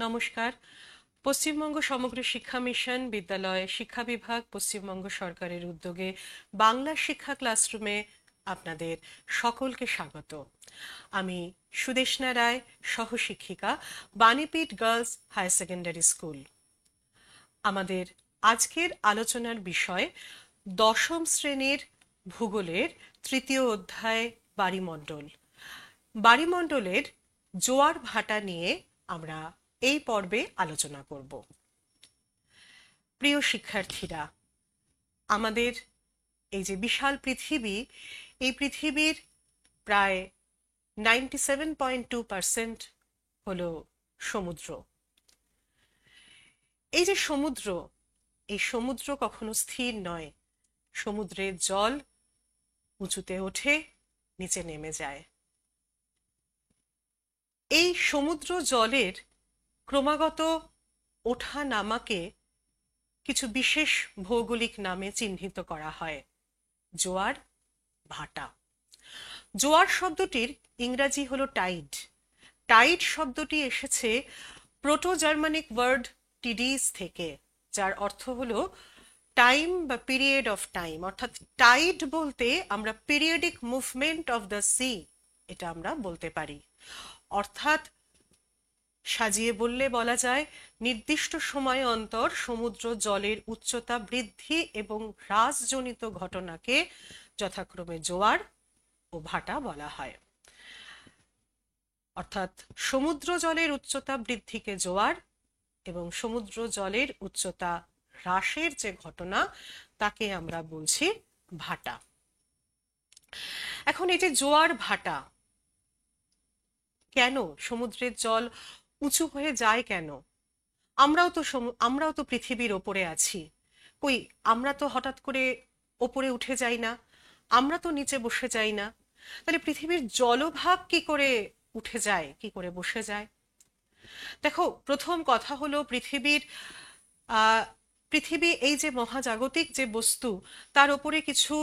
নমস্কার। পশ্চিমবঙ্গ সমগ্র শিক্ষা মিশন বিদ্যালয় শিক্ষা বিভাগ পশ্চিমবঙ্গ সরকারের উদ্যোগে বাংলা শিক্ষা ক্লাসরুমে আপনাদের সকলকে স্বাগত। আমি সুদেষ্ণা রায়, সহশিক্ষিকা, Banipith girls higher secondary school. আমাদের আজকের আলোচনার বিষয় দশম শ্রেণীর ভূগোলের তৃতীয় অধ্যায় বাড়িমণ্ডল। বাড়িমণ্ডলের জোয়ার ভাটা নিয়ে আমরা এই পর্বে আলোচনা করব। প্রিয় শিক্ষার্থীরা, আমাদের এই যে বিশাল পৃথিবী, এই পৃথিবীর প্রায় 97.2% হলো সমুদ্র। এই যে সমুদ্র, এই সমুদ্র কখনো স্থির নয়। সমুদ্রের জল উঁচুতে ওঠে, নিচে নেমে যায়। এই সমুদ্র জলের ক্রমাগত ওঠা নামাকে কিছু বিশেষ ভৌগোলিক নামে চিহ্নিত করা হয়। জোয়ার, ভাটা। জোয়ার শব্দটির ইংরাজি হলো টাইড। টাইড শব্দটি এসেছে প্রোটো জার্মানিক ওয়ার্ড টিডিস থেকে, যার অর্থ হলো টাইম বা পিরিয়ড অফ টাইম। অর্থাৎ টাইড বলতে আমরা periodic movement of the sea, এটা আমরা বলতে পারি। অর্থাৎ সাজিয়ে বললে বলা যায় নির্দিষ্ট সময় অন্তর সমুদ্র জলের উচ্চতা বৃদ্ধি এবং হ্রাসজনিত ঘটনাকে যথাক্রমে জোয়ার ও ভাটা বলা হয়। অর্থাৎ সমুদ্র জলের উচ্চতা বৃদ্ধিকে জোয়ার এবং সমুদ্র জলের উচ্চতা হ্রাসের যে ঘটনা তাকে আমরা বলছি ভাটা। এখন এই যে জোয়ার ভাটা, কেন সমুদ্রের জল উঁচু হয়ে যায় কেন? আমরাও তো পৃথিবীর ওপরে আছি। কই, আমরা তো হঠাৎ করে ওপরে উঠে যাই না, আমরা তো নিচে বসে যাই না। তাহলে পৃথিবীর জলভাগ কি করে উঠে যায়, কি করে বসে যায়? দেখো, প্রথম কথা হলো পৃথিবী এই যে মহাজাগতিক যে বস্তু, তার উপরে কিছু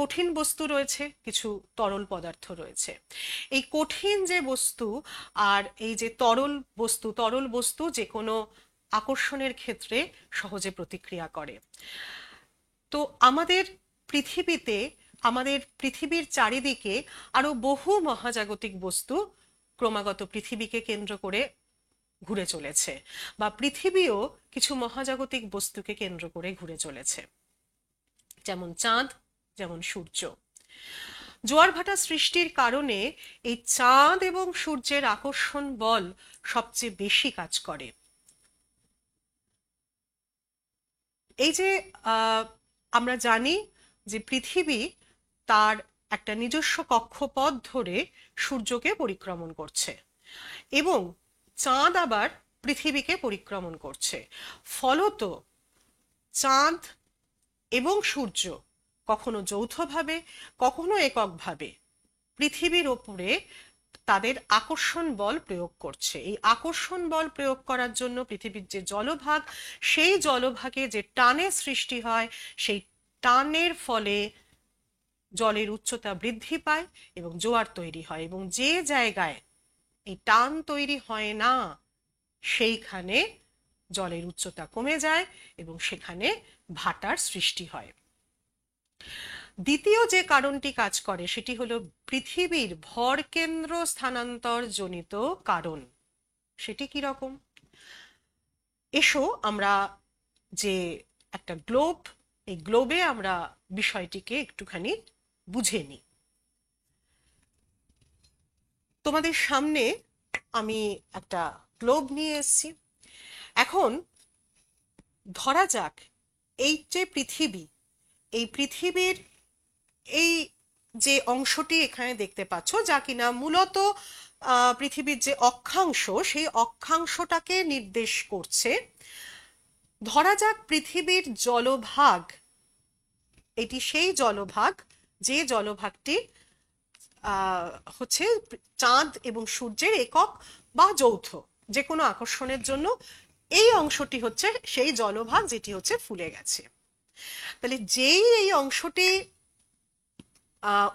কঠিন বস্তু রয়েছে, কিছু তরল পদার্থ রয়েছে। এই কঠিন যে বস্তু আর এই যে তরল বস্তু যে কোনো আকর্ষণের ক্ষেত্রে সহজে প্রতিক্রিয়া করে। তো আমাদের পৃথিবীর চারিদিকে আরো বহু মহাজাগতিক বস্তু ক্রমাগত পৃথিবীকে কেন্দ্র করে ঘুরে চলেছে, বা পৃথিবীও কিছু মহাজাগতিক বস্তুকে কেন্দ্র করে ঘুরে চলেছে, যেমন চাঁদ, যেমন সূর্য। জোয়ার ভাটা সৃষ্টির কারণে এই চাঁদ এবং সূর্যের আকর্ষণ বল সবচেয়ে বেশি কাজ করে। এই যে আমরা জানি যে পৃথিবী তার একটা নিজস্ব কক্ষপথ ধরে সূর্যকে পরিক্রমণ করছে এবং চাঁদ আবার পৃথিবীকে পরিক্রমণ করছে। ফলত চাঁদ এবং সূর্য কখনো যৌথভাবে, কখনো এককভাবে পৃথিবীর ওপরে তাদের আকর্ষণ বল প্রয়োগ করছে। এই আকর্ষণ বল প্রয়োগ করার জন্য পৃথিবীর যে জলভাগ, সেই জলভাগে যে টানের সৃষ্টি হয়, সেই টানের ফলে জলের উচ্চতা বৃদ্ধি পায় এবং জোয়ার তৈরি হয়। এবং যে জায়গায় এই টান তৈরি হয় না, সেইখানে জলের উচ্চতা কমে যায় এবং সেখানে ভাটার সৃষ্টি হয়। দ্বিতীয় যে কারণটি কাজ করে সেটি হলো পৃথিবীর ভরকেন্দ্র স্থানান্তর জনিত কারণ। সেটি কি রকম? এসো আমরা যে একটা গ্লোব, এই গ্লোবে আমরা বিষয়টিকে একটুখানি বুঝে নিই। তোমাদের সামনে আমি একটা গ্লোব নিয়ে এসেছি। এখন ধরা যাক এই যে পৃথিবী, এই পৃথিবীর এই যে অংশটি এখানে দেখতে পাচ্ছ, যা কিনা মূলত পৃথিবীর যে অক্ষাংশ, সেই অক্ষাংশটাকে নির্দেশ করছে। ধরা যাক পৃথিবীর জলভাগ, এটি সেই জলভাগ যে জলভাগটি হচ্ছে চাঁদ এবং সূর্যের একক বা যৌথ যে কোনো আকর্ষণের জন্য এই অংশটি হচ্ছে সেই জলভাগ যেটি হচ্ছে ফুলে গেছে। তাহলে যেই এই অংশটি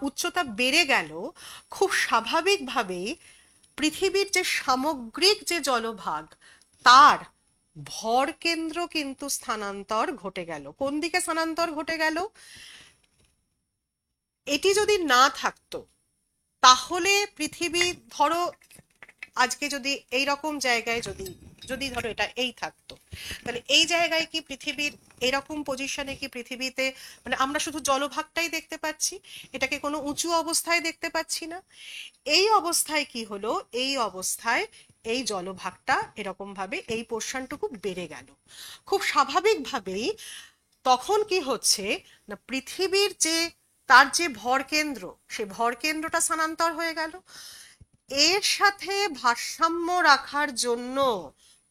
উচ্চতা বেড়ে গেল, খুব স্বাভাবিকভাবেই পৃথিবীর যে সামগ্রিক যে জলভাগ তার ভর কেন্দ্র কিন্তু স্থানান্তর ঘটে গেল। কোন দিকে স্থানান্তর ঘটে গেল? এটি যদি না থাকতো তাহলে পৃথিবী, ধরো আজকে যদি এই রকম জায়গায় যদি যদি ধরো এটা এই থাকতো, তাহলে এই জায়গায় কি পৃথিবীর এরকম পজিশনে কি পৃথিবীতে, মানে আমরা শুধু জলভাগটাই দেখতে পাচ্ছি, এটাকে কোনো উঁচু অবস্থায় দেখতে পাচ্ছি না। এই অবস্থায় কি হলো? এই অবস্থায় এই জলভাগটা এরকম ভাবে এই পোর্শনটুকু বেড়ে গেল। খুব স্বাভাবিকভাবেই তখন কি হচ্ছে না, পৃথিবীর যে তার যে ভর কেন্দ্র, সে ভর কেন্দ্রটা স্থানান্তর হয়ে গেল। এর সাথে ভারসাম্য রাখার জন্য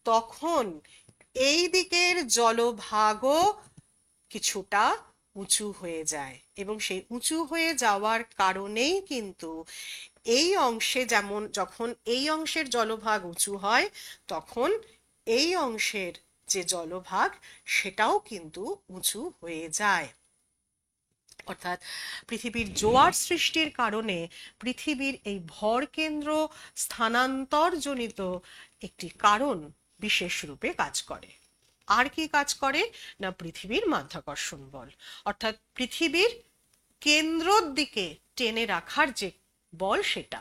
তখন এই দিকের জলভাগও কিছুটা উঁচু হয়ে যায়, এবং সেই উঁচু হয়ে যাওয়ার কারণেই কিন্তু এই অংশে, যেমন যখন এই অংশের জলভাগ উঁচু হয় তখন এই অংশের যে জলভাগ সেটাও কিন্তু উঁচু হয়ে যায়। অর্থাৎ পৃথিবীর জোয়ার সৃষ্টির কারণে পৃথিবীর এই ভরকেন্দ্র স্থানান্তরজনিত একটি কারণ বিশেষ রূপে কাজ করে। আর কি কাজ করে না, পৃথিবীর মাধ্যাকর্ষণ বল, অর্থাৎ পৃথিবীর কেন্দ্রর দিকে টেনে রাখার যে বল সেটা।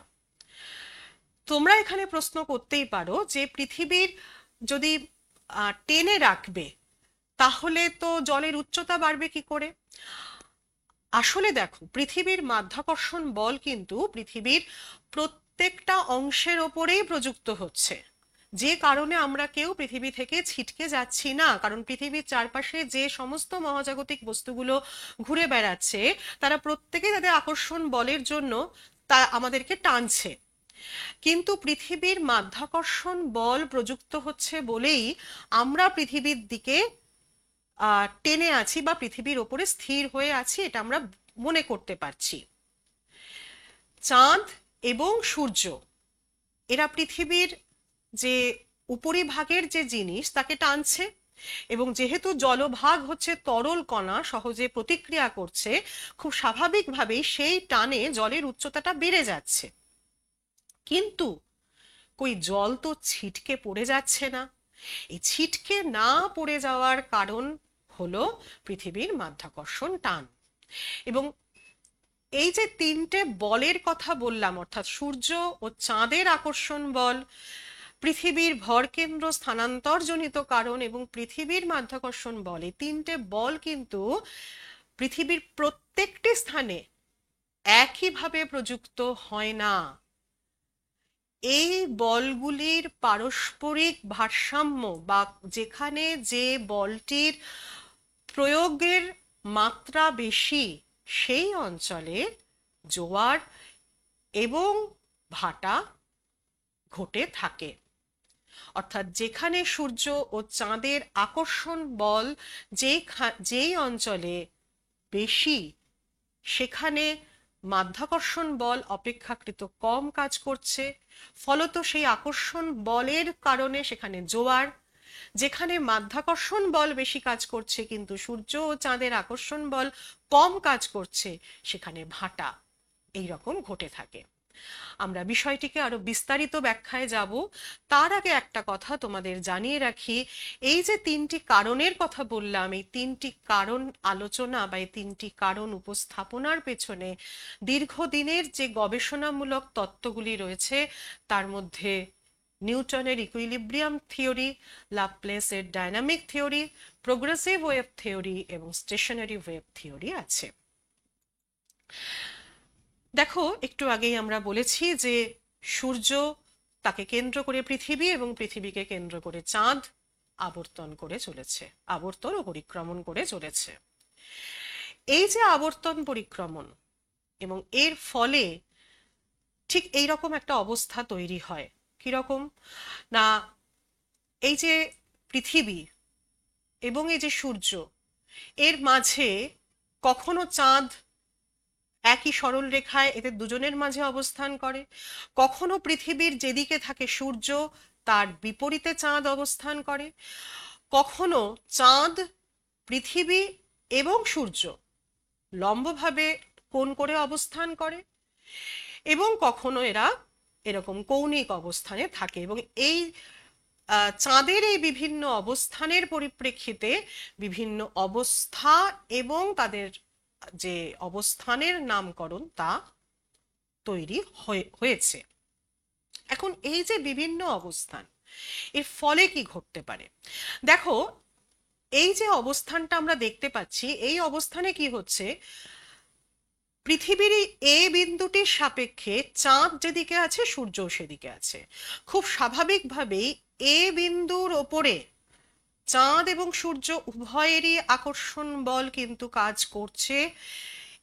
তোমরা এখানে প্রশ্ন করতেই পারো যে পৃথিবীর যদি টেনে রাখবে তাহলে তো জলের উচ্চতা বাড়বে কি করে? আসলে দেখো, পৃথিবীর মাধ্যাকর্ষণ বল কিন্তু পৃথিবীর প্রত্যেকটা অংশের ওপরেই প্রযুক্ত হচ্ছে, যে কারণে আমরা কেউ পৃথিবী থেকে ছিটকে যাচ্ছি না। কারণ পৃথিবীর চারপাশে যে সমস্ত মহাজাগতিক বস্তুগুলো ঘুরে বেড়াচ্ছে তারা প্রত্যেকে তাদের আকর্ষণ বলের জন্য তা আমাদেরকে টানছে। কিন্তু পৃথিবীর মাধ্যাকর্ষণ বল প্রযুক্ত হচ্ছে বলেই আমরা পৃথিবীর দিকে টেনে আছি বা পৃথিবীর ওপরে স্থির হয়ে আছি, এটা আমরা মনে করতে পারছি। চাঁদ এবং সূর্য এরা পৃথিবীর যে উপরিভাগের যে জিনিস তাকে টানছে, এবং যেহেতু জলভাগ হচ্ছে তরল কণা, সহজে প্রতিক্রিয়া করছে, খুব স্বাভাবিকভাবেই সেই টানে জলের উচ্চতাটা বেড়ে যাচ্ছে। কিন্তু কই জল তো ছিটকে পড়ে যাচ্ছে না। এই ছিটকে না পড়ে যাওয়ার কারণ হলো পৃথিবীর মাধ্যাকর্ষণ টান। এবং এই যে তিনটে বলের কথা বললাম, অর্থাৎ সূর্য ও চাঁদের আকর্ষণ বল, পৃথিবীর ভরকেন্দ্র স্থানান্তরজনিত কারণ এবং পৃথিবীর মাধ্যাকর্ষণ বল, এই তিনটে বল কিন্তু পৃথিবীর প্রত্যেকটি স্থানে একইভাবে প্রযুক্ত হয় না। এই বলগুলির পারস্পরিক ভারসাম্য, বা যেখানে যে বলটির প্রয়োগের মাত্রা বেশি সেই অঞ্চলে জোয়ার এবং ভাটা ঘটে থাকে। অর্থাৎ যেখানে সূর্য ও চাঁদের আকর্ষণ বল যেই অঞ্চলে বেশি, সেখানে মাধ্যাকর্ষণ বল অপেক্ষাকৃত কম কাজ করছে, ফলত সেই আকর্ষণ বলের কারণে সেখানে জোয়ার। যেখানে মাধ্যাকর্ষণ বল বেশি কাজ করছে কিন্তু সূর্য ও চাঁদের আকর্ষণ বল কম কাজ করছে, সেখানে ভাটা। এই রকম ঘটে থাকে। আমরা বিষয়টিকে আরো বিস্তারিত ব্যাখ্যায় যাব, তার আগে একটা কথা তোমাদের জানিয়ে রাখি। এই যে তিনটি কারণের কথা বললাম, এই তিনটি কারণ আলোচনা বা এই তিনটি কারণ উপস্থাপনার পেছনে দীর্ঘদিনের যে গবেষণামূলক তত্ত্বগুলি রয়েছে, তার মধ্যে নিউটনের ইকুইলিব্রিয়াম থিওরি, লাপ্লেসের dynamic theory, progressive wave theory এবং স্টেশনারি ওয়েভ থিওরি আছে। দেখো, একটু আগেই আমরা বলেছি যে সূর্য, তাকে কেন্দ্র করে পৃথিবী এবং পৃথিবীকে কেন্দ্র করে চাঁদ আবর্তন করে চলেছে, আবর্তন ও পরিক্রমণ করে চলেছে। এই যে আবর্তন পরিক্রমণ এবং এর ফলে ঠিক এই রকম একটা অবস্থা তৈরি হয়। কিরকম না, এই যে পৃথিবী এবং এই যে সূর্য, এর মাঝে কখনো চাঁদ একই সরল রেখায় এদের দুজনের মাঝে অবস্থান করে, কখনো পৃথিবীর যেদিকে থাকে সূর্য তার বিপরীতে চাঁদ অবস্থান করে, কখনো চাঁদ, পৃথিবী এবং সূর্য লম্বভাবে কোণ করে অবস্থান করে, এবং কখনো এরা এরকম কৌণিক অবস্থানে থাকে, এবং এই চাঁদের এই বিভিন্ন অবস্থানের পরিপ্রেক্ষিতে বিভিন্ন অবস্থা এবং তাদের যে অবস্থানের নামকরণ তা তৈরি হয়েছে। এখন এই যে বিভিন্ন অবস্থান, এর ফলে কি ঘটতে পারে? দেখো, এই যে অবস্থানটা আমরা দেখতে পাচ্ছি, এই অবস্থানে কি হচ্ছে, পৃথিবীর এ বিন্দুটির সাপেক্ষে চাঁদ যেদিকে আছে সূর্য সেদিকে আছে। খুব স্বাভাবিকভাবেই এ বিন্দুর ওপরে চাঁদ এবং সূর্য উভয়েরই আকর্ষণ বল কিন্তু কাজ করছে,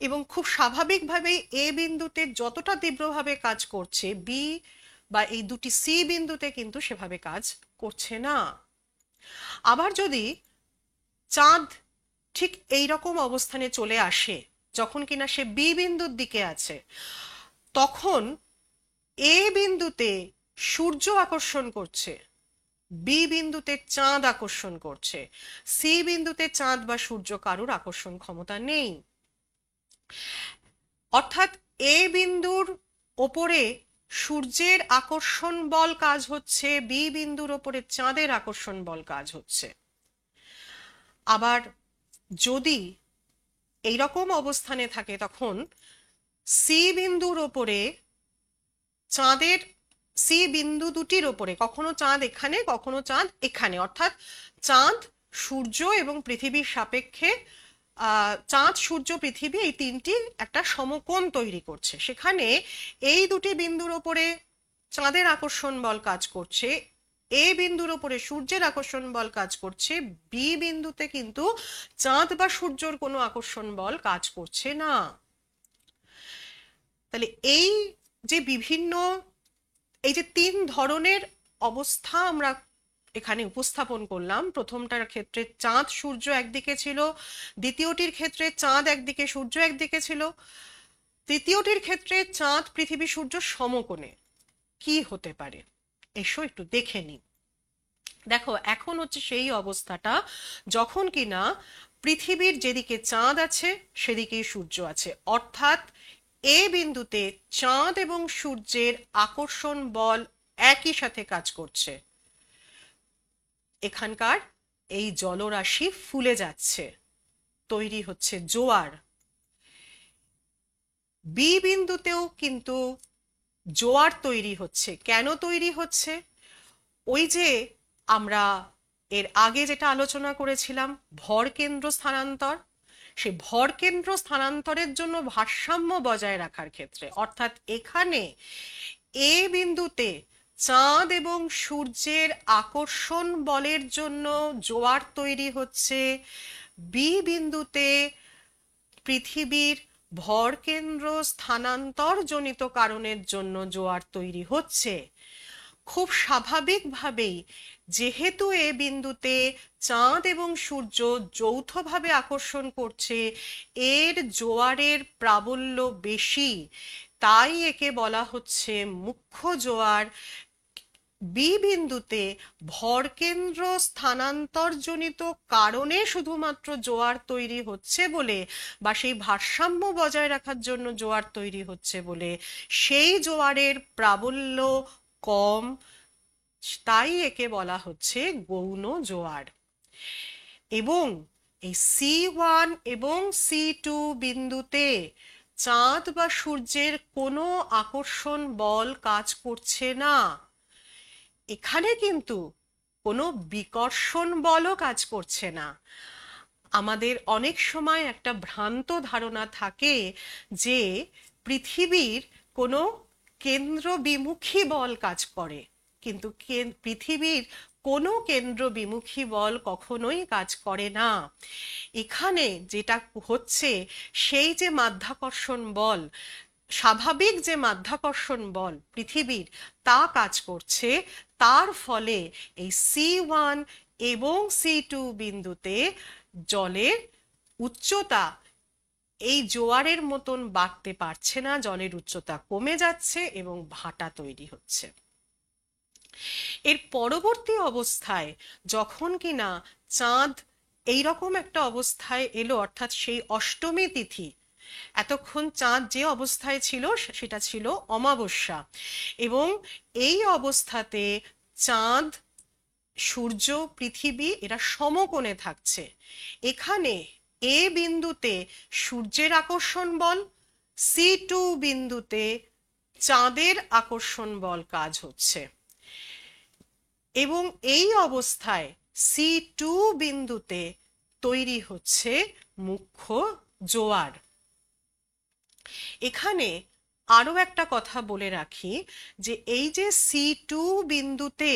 এবং খুব স্বাভাবিকভাবেই এ বিন্দুতে যতটা তীব্রভাবে কাজ করছে, বি বা এই দুটি সি বিন্দুতে কিন্তু সেভাবে কাজ করছে না। আবার যদি চাঁদ ঠিক এই রকম অবস্থানে চলে আসে যখন কিনা সে বি বিন্দুর দিকে আছে, তখন এ বিন্দুতে সূর্য আকর্ষণ করছে, বি বিন্দুতে চাঁদ আকর্ষণ করছে, সি বিন্দুতে চাঁদ বা সূর্য কারুর আকর্ষণ ক্ষমতা নেই। অর্থাৎ এ বিন্দুর ওপরে সূর্যের আকর্ষণ বল কাজ হচ্ছে, বি বিন্দুর ওপরে চাঁদের আকর্ষণ বল কাজ হচ্ছে। আবার যদি এইরকম অবস্থানে থাকে, তখন সি বিন্দুর ওপরে চাঁদের, সি বিন্দু দুটির ওপরে কখনো চাঁদ এখানে কখনো চাঁদ এখানে, অর্থাৎ চাঁদ সূর্য এবং পৃথিবীর সাপেক্ষে চাঁদ সূর্য পৃথিবী এই তিনটি একটা সমকোণ তৈরি করছে। সেখানে এই দুটি বিন্দুর ওপরে চাঁদের আকর্ষণ বল কাজ করছে, এ বিন্দুর ওপরে সূর্যের আকর্ষণ বল কাজ করছে, বি বিন্দুতে কিন্তু চাঁদ বা সূর্যের কোনো আকর্ষণ বল কাজ করছে না। তাহলে এই যে বিভিন্ন, এই যে তিন ধরনের অবস্থা আমরা এখানে উপস্থাপন করলাম, প্রথমটার ক্ষেত্রে চাঁদ সূর্য একদিকে ছিল, দ্বিতীয়টির ক্ষেত্রে চাঁদ একদিকে সূর্য একদিকে ছিল, তৃতীয়টির ক্ষেত্রে চাঁদ পৃথিবী সূর্য সমকোণে। কি হতে পারে এসো একটু দেখে নিই। দেখো, এখন হচ্ছে সেই অবস্থাটা যখন কিনা পৃথিবীর যেদিকে চাঁদ আছে সেদিকেই সূর্য আছে, অর্থাৎ এ বিন্দুতে চাঁদ এবং সূর্যের আকর্ষণ বল একই সাথে কাজ করছে। এখানকার এই জলরাশি ফুলে যাচ্ছে, তৈরি হচ্ছে জোয়ার। বি বিন্দুতেও কিন্তু জোয়ার তৈরি হচ্ছে। কেন তৈরি হচ্ছে? ওই যে আমরা এর আগে যেটা আলোচনা করেছিলাম, ভরকেন্দ্র স্থানান্তর, সে ভরকেন্দ্র স্থানান্তরের জন্য ভারসাম্য বজায় রাখার ক্ষেত্রে, অর্থাৎ এখানে এ বিন্দুতে চাঁদ এবং সূর্যের আকর্ষণ বলের জন্য জোয়ার তৈরি হচ্ছে, বি বিন্দুতে পৃথিবীর ভরকেন্দ্র স্থানান্তর জনিত কারণের জন্য জোয়ার তৈরি হচ্ছে। খুব স্বাভাবিকভাবেই যেহেতু এ বিন্দুতে চাঁদ এবং সূর্য যৌথভাবে আকর্ষণ করছে, এর জোয়ারের প্রাবল্য বেশি, তাই একে বলা হচ্ছে মুখ্য জোয়ার। বি বিন্দুতে ভরকেন্দ্র স্থানান্তরজনিত কারণে শুধুমাত্র জোয়ার তৈরি হচ্ছে বলে, বা সেই ভারসাম্য বজায় রাখার জন্য জোয়ার তৈরি হচ্ছে বলে, সেই জোয়ারের প্রাবল্য কম, তাই একে বলা হচ্ছে গৌণ জোয়ার। এবং এই C1 এবং C2 বিন্দুতে চাঁদ বা সূর্যের কোনো আকর্ষণ বল কাজ করছে না। এখানে কিন্তু কোনো বিকর্ষণ বলও কাজ করছে না। আমাদের অনেক সময় একটা ভ্রান্ত ধারণা থাকে যে পৃথিবীর কোনো কেন্দ্রবিমুখী বল কাজ করে, কিন্তু পৃথিবীর কোনো কেন্দ্রবিমুখী বল কখনোই কাজ করে না। এখানে যেটা হচ্ছে, সেই যে মাধ্যাকর্ষণ বল, স্বাভাবিক যে মাধ্যাকর্ষণ বল পৃথিবীর, তা কাজ করছে। তার ফলে এই C1 এবং C2 বিন্দুতে জলের উচ্চতা এই জোয়ারের মতন বাড়তে পারছে না, জলের উচ্চতা কমে যাচ্ছে এবং ভাটা তৈরি হচ্ছে। এর পরবর্তী অবস্থায় যখন কিনা চাঁদ এইরকম একটা অবস্থায় এলো, অর্থাৎ সেই অষ্টমী তিথি, এতক্ষণ চাঁদ যে অবস্থায় ছিল সেটা ছিল অমাবস্যা, এবং এই অবস্থাতে চাঁদ, সূর্য, পৃথিবী এরা সমকোণে থাকছে। এখানে এ বিন্দুতে সূর্যের আকর্ষণ বল, C2 বিন্দুতে চাঁদের আকর্ষণ বল কাজ হচ্ছে, এবং এই অবস্থায় C2 বিন্দুতে তৈরি হচ্ছে মুখ্য জোয়ার। এখানে আরো একটা কথা বলে রাখি যে এই যে C2 বিন্দুতে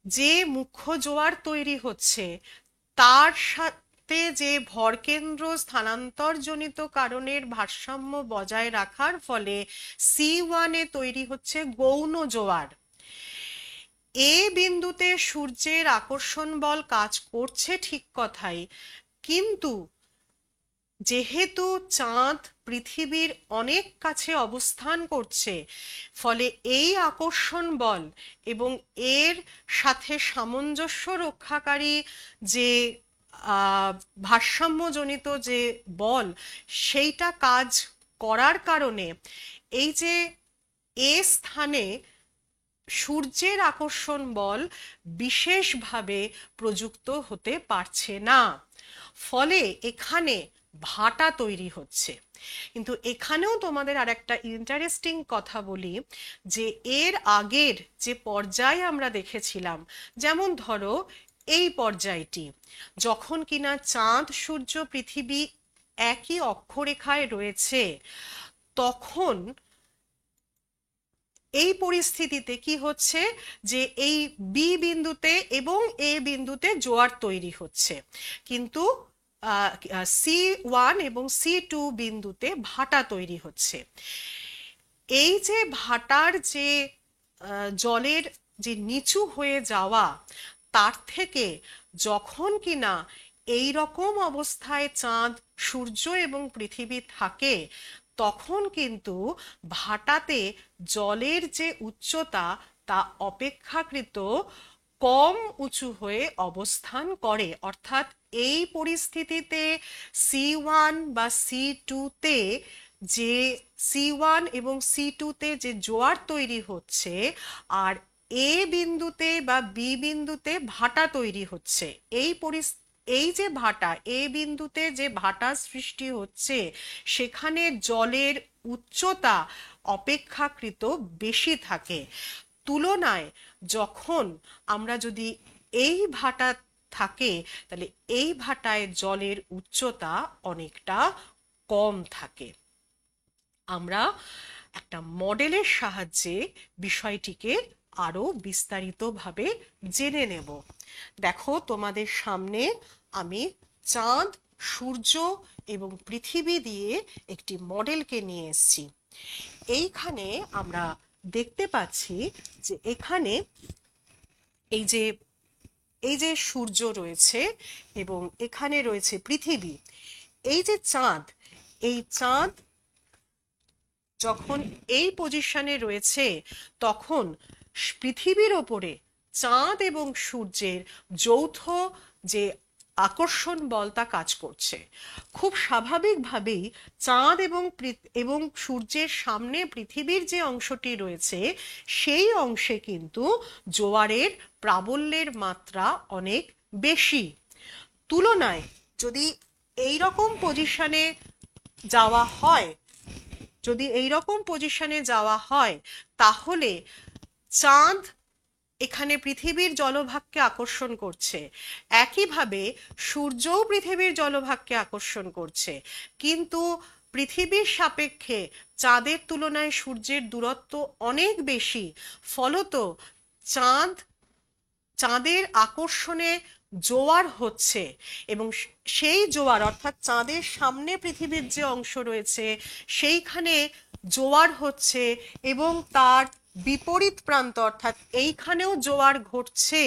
যে মুখ্য জোয়ার তৈরি হচ্ছে, তার সাথে যে ভরকেন্দ্র স্থানান্তরজনিত কারণের ভারসাম্য বজায় রাখার ফলে C1-এ তৈরি হচ্ছে গৌণ জোয়ার। এ বিন্দুতে সূর্যের আকর্ষণ বল কাজ করছে ঠিক কথাই, কিন্তু যেহেতু চাঁদ পৃথিবীর অনেক কাছে অবস্থান করছে, ফলে এই আকর্ষণ বল এবং এর সাথে সামঞ্জস্য রক্ষাকারী যে ভারসাম্যজনিত যে বল, সেইটা কাজ করার কারণে এই যে এ স্থানে সূর্যের আকর্ষণ বল বিশেষভাবে প্রযুক্ত হতে পারছে না, ফলে এখানে ভাটা তৈরি হচ্ছে। কিন্তু এখানেও তোমাদের আর একটা ইন্টারেস্টিং কথা বলি, যে এর আগের যে পর্যায় আমরা দেখেছিলাম, যেমন ধরো এই পর্যায়টি, যখন কিনা চাঁদ, সূর্য, পৃথিবী একই অক্ষরেখায় রয়েছে, তখন এই পরিস্থিতিতে কি হচ্ছে যে এই বি বিন্দুতে এবং এ বিন্দুতে জোয়ার তৈরি হচ্ছে, কিন্তু C1 এবং C2 বিন্দুতে ভাটা তৈরি হচ্ছে। এই যে ভাটার যে জলের যে নিচু হয়ে যাওয়া, তার থেকে যখন কিনা এই রকম অবস্থায় চাঁদ, সূর্য এবং পৃথিবী থাকে, তখন কিন্তু ভাটাতে জলের যে উচ্চতা তা অপেক্ষাকৃত কম উঁচু হয়ে অবস্থান করে। অর্থাৎ এই পরিস্থিতিতে C1 বা C2-তে যে C1 এবং C2-তে যে জোয়ার তৈরি হচ্ছে, আর এ বিন্দুতে বা বি বিন্দুতে ভাটা তৈরি হচ্ছে, এই যে ভাটা, এ বিন্দুতে যে ভাটা সৃষ্টি হচ্ছে, সেখানে জলের উচ্চতা অপেক্ষাকৃত বেশি থাকে। তুলনায় যখন আমরা যদি এই ভাটা থাকে, তাহলে এই ভাটায় জলের উচ্চতা অনেকটা কম থাকে। আমরা একটা মডেলের সাহায্যে বিষয়টিকে আরো বিস্তারিতভাবে জেনে নেব। দেখো, তোমাদের সামনে আমি চাঁদ, সূর্য এবং পৃথিবী দিয়ে একটি মডেলকে নিয়ে এসেছি। এইখানে আমরা দেখতে পাচ্ছি যে এখানে এই যে সূর্য রয়েছে এবং এখানে রয়েছে পৃথিবী। এই যে চাঁদ, এই চাঁদ যখন এই পজিশনে রয়েছে, তখন পৃথিবীর ওপরে চাঁদ এবং সূর্যের যৌথ যে আকর্ষণ বল তা কাজ করছে। খুব স্বাভাবিকভাবেই চাঁদ এবং সূর্যের সামনে পৃথিবীর যে অংশটি রয়েছে, সেই অংশে কিন্তু জোয়ারের প্রাবল্যের মাত্রা অনেক বেশি। তুলনায় যদি এই রকম পজিশনে যাওয়া হয়, তাহলে চাঁদ এখানে পৃথিবীর জলভাগকে আকর্ষণ করছে, একইভাবে সূর্যও পৃথিবীর জলভাগকে আকর্ষণ করছে, কিন্তু পৃথিবীর সাপেক্ষে চাঁদের তুলনায় সূর্যের দূরত্ব অনেক বেশি। ফলত চাঁদের আকর্ষণে জোয়ার হচ্ছে, এবং সেই জোয়ার, অর্থাৎ চাঁদের সামনে পৃথিবীর যে অংশ রয়েছে সেইখানে জোয়ার হচ্ছে, এবং তার বিপরীত প্রান্ত অর্থাৎ এইখানেও জোয়ার ঘটছে।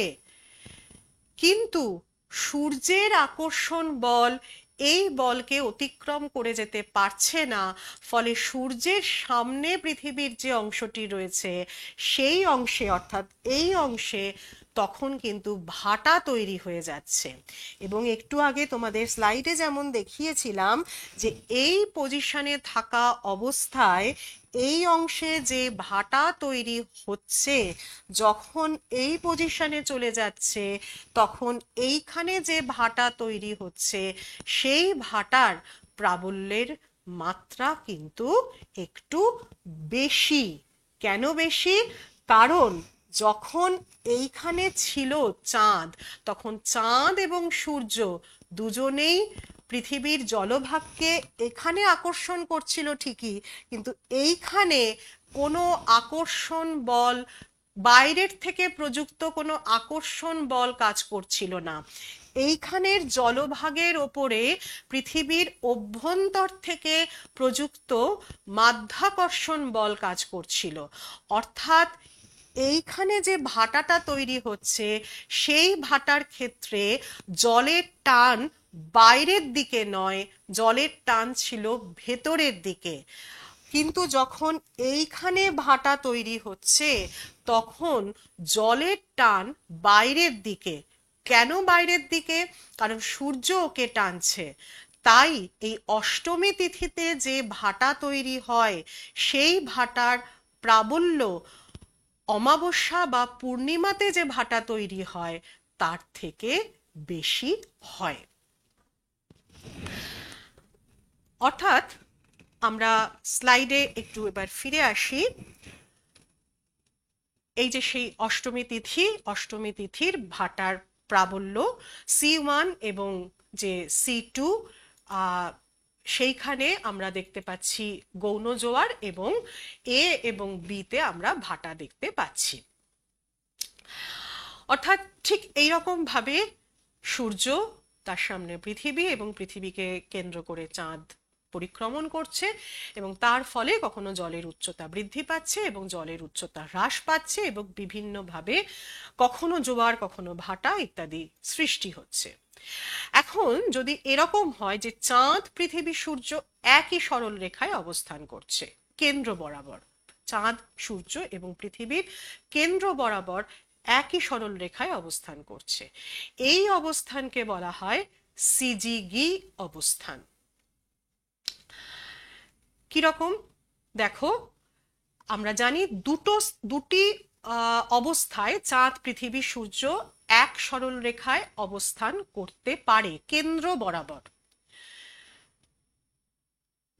কিন্তু সূর্যের আকর্ষণ বল এই বলকে অতিক্রম করে যেতে পারছে না, ফলে সূর্যের সামনে পৃথিবীর যে অংশটি রয়েছে সেই অংশে, অর্থাৎ এই অংশে তখন কিন্তু ভাটা তৈরি হয়ে যাচ্ছে। এবং একটু আগে তোমাদের স্লাইডে যেমন দেখিয়েছিলাম যে এই পজিশনে থাকা অবস্থায় এই অংশে যে ভাটা তৈরি হচ্ছে, যখন এই পজিশনে চলে যাচ্ছে তখন এইখানে যে ভাটা তৈরি হচ্ছে সেই ভাটার প্রাবল্যের মাত্রা কিন্তু একটু বেশি। কেন বেশি? কারণ যখন এইখানে ছিল চাঁদ, তখন চাঁদ এবং সূর্য দুজনেই পৃথিবীর জলভাগকে এখানে আকর্ষণ করছিল ঠিকই, কিন্তু এইখানে কোনো আকর্ষণ বল, বাইরের থেকে প্রযুক্ত কোনো আকর্ষণ বল কাজ করছিল না। এইখানের জলভাগের ওপরে পৃথিবীর অভ্যন্তর থেকে প্রযুক্ত মাধ্যাকর্ষণ বল কাজ করছিল। অর্থাৎ এইখানে যে ভাটাটা তৈরি হচ্ছে সেই ভাটার ক্ষেত্রে জলের টান বাইরের দিকে নয়, জলের টান ছিল ভেতরের দিকে। কিন্তু যখন এইখানে ভাটা তৈরি হচ্ছে তখন জলের টান বাইরের দিকে। কেন বাইরের দিকে? কারণ সূর্য ওকে টানছে। তাই এই অষ্টমী তিথিতে যে ভাটা তৈরি হয় সেই ভাটার প্রাবল্য অমাবস্যা বা পূর্ণিমাতে যে ভাটা তৈরি হয় তার থেকে বেশি হয়। অর্থাৎ আমরা স্লাইডে একটু এবার ফিরে আসি। এই যে সেই অষ্টমী তিথির ভাটার প্রাবল্য C1 এবং যে C2, সেইখানে আমরা দেখতে পাচ্ছি গৌণ জোয়ার, এবং A এবং B তে আমরা ভাটা দেখতে পাচ্ছি। অর্থাৎ ঠিক এইরকম ভাবে সূর্য, তার সামনে পৃথিবী এবং পৃথিবীকে কেন্দ্র করে চাঁদ পরিক্রমণ করছে, এবং তার ফলে কখনো জলের উচ্চতা বৃদ্ধি পাচ্ছে এবং জলের উচ্চতা হ্রাস পাচ্ছে, এবং বিভিন্নভাবে কখনো জোয়ার কখনো ভাটা ইত্যাদি সৃষ্টি হচ্ছে। এখন যদি এরকম হয় যে চাঁদ, পৃথিবী, সূর্য একই সরল রেখায় অবস্থান করছে কেন্দ্র বরাবর, চাঁদ, সূর্য এবং পৃথিবীর কেন্দ্র বরাবর একই সরল রেখায় অবস্থান করছে, এই অবস্থানকে বলা হয় সিজিগি অবস্থান। কিরকম? দেখো, আমরা জানি দুটি অবস্থায় চাঁদ, পৃথিবী, সূর্য এক সরল রেখায় অবস্থান করতে পারে কেন্দ্র বরাবর।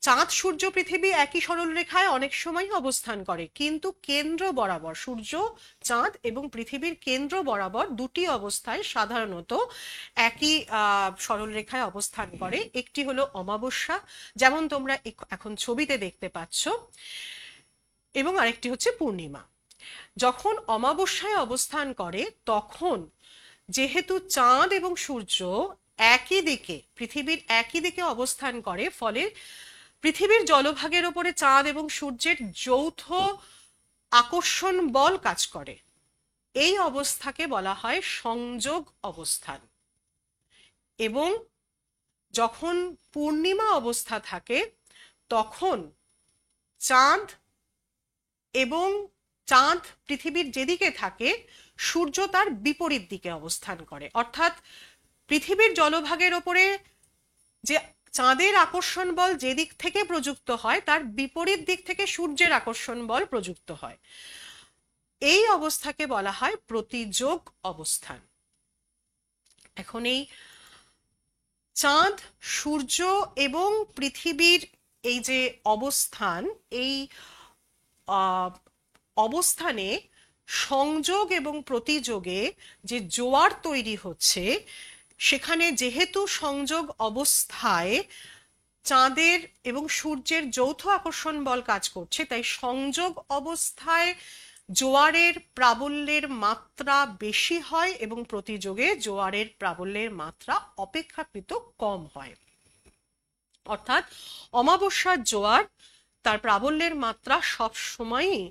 চাঁদ, সূর্য, পৃথিবী একই সরল রেখায় অনেক সময় অবস্থান করে, কিন্তু কেন্দ্র বরাবর সূর্য, চাঁদ এবং পৃথিবীর কেন্দ্র বরাবর দুটি অবস্থায় সাধারণত একই সরল রেখায় অবস্থান করে। একটি হলো অমাবস্যা, যেমন তোমরা এখন ছবিতে দেখতে পাচ্ছ, এবং আরেকটি হচ্ছে পূর্ণিমা। যখন অমাবস্যায় অবস্থান করে তখন যেহেতু চাঁদ এবং সূর্য একই দিকে, পৃথিবীর একই দিকে অবস্থান করে, ফলে পৃথিবীর জলভাগের ওপরে চাঁদ এবং সূর্যের যৌথ আকর্ষণ বল কাজ করে। এই অবস্থাকে বলা হয় সংযোগ অবস্থান। এবং যখন পূর্ণিমা অবস্থা থাকে তখন চাঁদ পৃথিবীর যেদিকে থাকে সূর্য তার বিপরীত দিকে অবস্থান করে। অর্থাৎ পৃথিবীর জলভাগের ওপরে যে চাঁদের আকর্ষণ বল যেদিক থেকে প্রযুক্ত হয় তার বিপরীত দিক থেকে সূর্যের আকর্ষণ বল প্রযুক্ত হয়। এই অবস্থাকে বলা হয় প্রতিযোগ অবস্থান। এখন এই চাঁদ, সূর্য এবং পৃথিবীর এই যে অবস্থান, এই অবস্থানে সংযোগ এবং প্রতিযোগে যে জোয়ার তৈরি হচ্ছে, সেখানে যেহেতু সংযোগ অবস্থায় চাঁদের এবং সূর্যের যৌথ আকর্ষণ বল কাজ করছে, তাই সংযোগ অবস্থায় জোয়ারের প্রাবল্যের মাত্রা বেশি হয় এবং প্রতিযোগে জোয়ারের প্রাবল্যের মাত্রা অপেক্ষাকৃত কম হয়। অর্থাৎ অমাবস্যার জোয়ার তার প্রাবল্যের মাত্রা সব সময়ই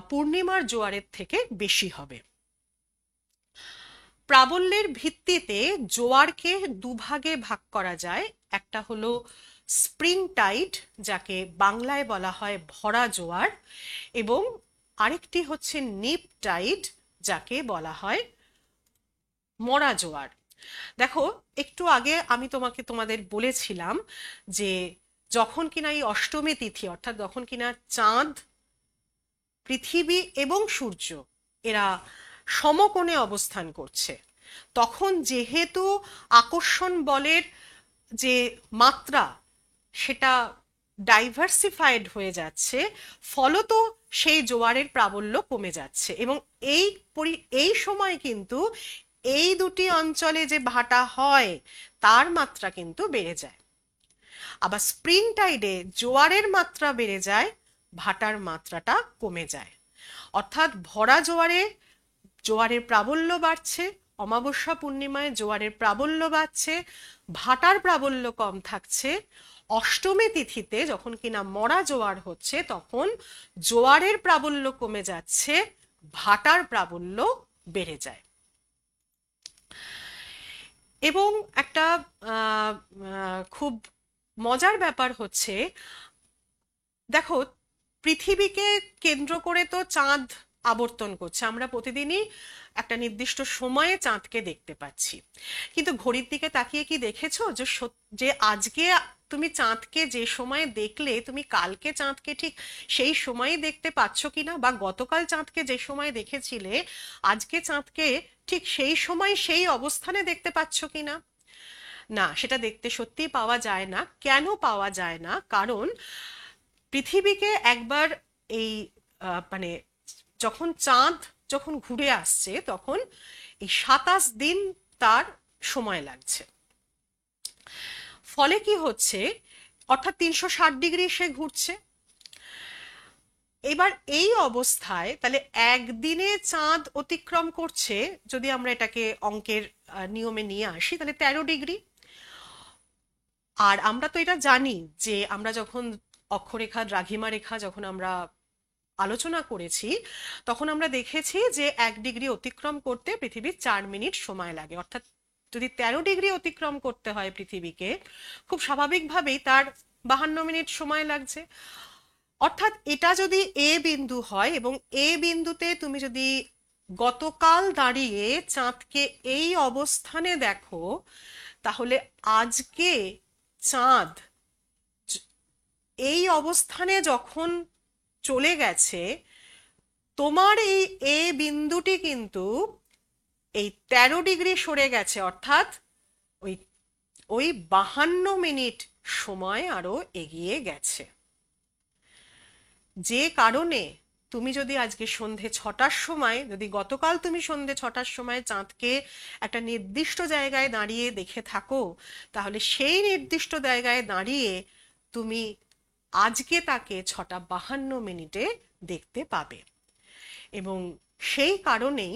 পূর্ণিমার জোয়ারের থেকে বেশি হবে। প্রাবল্যের ভিত্তিতে জোয়ারকে দুভাগে ভাগ করা যায়। একটা হলো স্প্রিং টাইড, যাকে বাংলায় বলা হয় ভরা জোয়ার, এবং আরেকটি হচ্ছে নিপ টাইড, যাকে বলা হয় মরা জোয়ার। দেখো, একটু আগে আমি তোমাদের বলেছিলাম যে যখন কিনা এই অষ্টমী তিথি, অর্থাৎ যখন কিনা চাঁদ, পৃথিবী এবং সূর্য এরা সমকোণে অবস্থান করছে, তখন যেহেতু আকর্ষণ বলের যে মাত্রা সেটা ডাইভার্সিফাইড হয়ে যাচ্ছে, ফলত সেই জোয়ারের প্রাবল্য কমে যাচ্ছে। এবং এই সময় কিন্তু এই দুটি অঞ্চলে যে ভাটা হয় তার মাত্রা কিন্তু বেড়ে যায়। আবার স্প্রিং টাইডে জোয়ারের মাত্রা বেড়ে যায়, ভাটার মাত্রাটা কমে যায়। অর্থাৎ ভরা জোয়ারের প্রাবল্য বাড়ছে, অমাবস্যা পূর্ণিমায় জোয়ারের প্রাবল্য বাড়ছে, ভাটার প্রাবল্য কম থাকছে। অষ্টমী তিথিতে যখন কিনা মরা জোয়ার হচ্ছে তখন জোয়ারের প্রাবল্য কমে যাচ্ছে, ভাটার প্রাবল্য বেড়ে যায়। এবং একটা খুব মজার ব্যাপার হচ্ছে, দেখো, পৃথিবীকে কেন্দ্র করে তো চাঁদ আবর্তন করছে, আমরা প্রতিদিনই একটা নির্দিষ্ট সময়ে চাঁদকে দেখতে পাচ্ছি। কিন্তু ঘড়ির দিকে তাকিয়ে কি দেখেছো যে আজকে তুমি চাঁদকে যে সময়ে দেখলে তুমি কালকে চাঁদকে ঠিক সেই সময়ে দেখতে পাচ্ছ কিনা, বা গতকাল চাঁদকে যে সময়ে দেখেছিলে আজকে চাঁদকে ঠিক সেই সময় সেই অবস্থানে দেখতে পাচ্ছ কিনা? না, সেটা দেখতে সত্যি পাওয়া যায় না। কেন পাওয়া যায় না? কারণ পৃথিবীকে একবার এই মানে যখন চাঁদ ঘুরে আসছে তখন এই 27 দিন তার সময় লাগছে। ফলে কি হচ্ছে, অর্থাৎ 360 ডিগ্রি সে ঘুরছে। এবার এই অবস্থায় তাহলে একদিনে চাঁদ অতিক্রম করছে, যদি আমরা এটাকে অঙ্কের নিয়মে নিয়ে আসি, তাহলে 13 ডিগ্রি। আর আমরা তো এটা জানি যে আমরা যখন অক্ষরেখা, দ্রাঘিমা রেখা যখন আমরা আলোচনা করেছি তখন আমরা দেখেছি যে 1 ডিগ্রি অতিক্রম করতে পৃথিবীর 4 মিনিট সময় লাগে। অর্থাৎ যদি 13 ডিগ্রি অতিক্রম করতে হয় পৃথিবীকে, খুব স্বাভাবিকভাবেই তার 52 মিনিট সময় লাগছে। অর্থাৎ এটা যদি এ বিন্দু হয় এবং এ বিন্দুতে তুমি যদি গতকাল দাঁড়িয়ে চাঁদকে এই অবস্থানে দেখো, তাহলে আজকে চাঁদ এই অবস্থানে যখন চলে গেছে, তোমার এই এ বিন্দুটি কিন্তু এই 13 ডিগ্রি সরে গেছে, অর্থাৎ ওই ওই 52 মিনিট সময় আরো এগিয়ে গেছে। যে কারণে তুমি যদি আজকে সন্ধে 6টার সময়, যদি গতকাল তুমি সন্ধে 6টার সময় চাঁদকে একটা নির্দিষ্ট জায়গায় দাঁড়িয়ে দেখে থাকো, তাহলে সেই নির্দিষ্ট জায়গায় দাঁড়িয়ে তুমি আজকে তাকে 6টা 52 মিনিটে দেখতে পাবে। এবং সেই কারণেই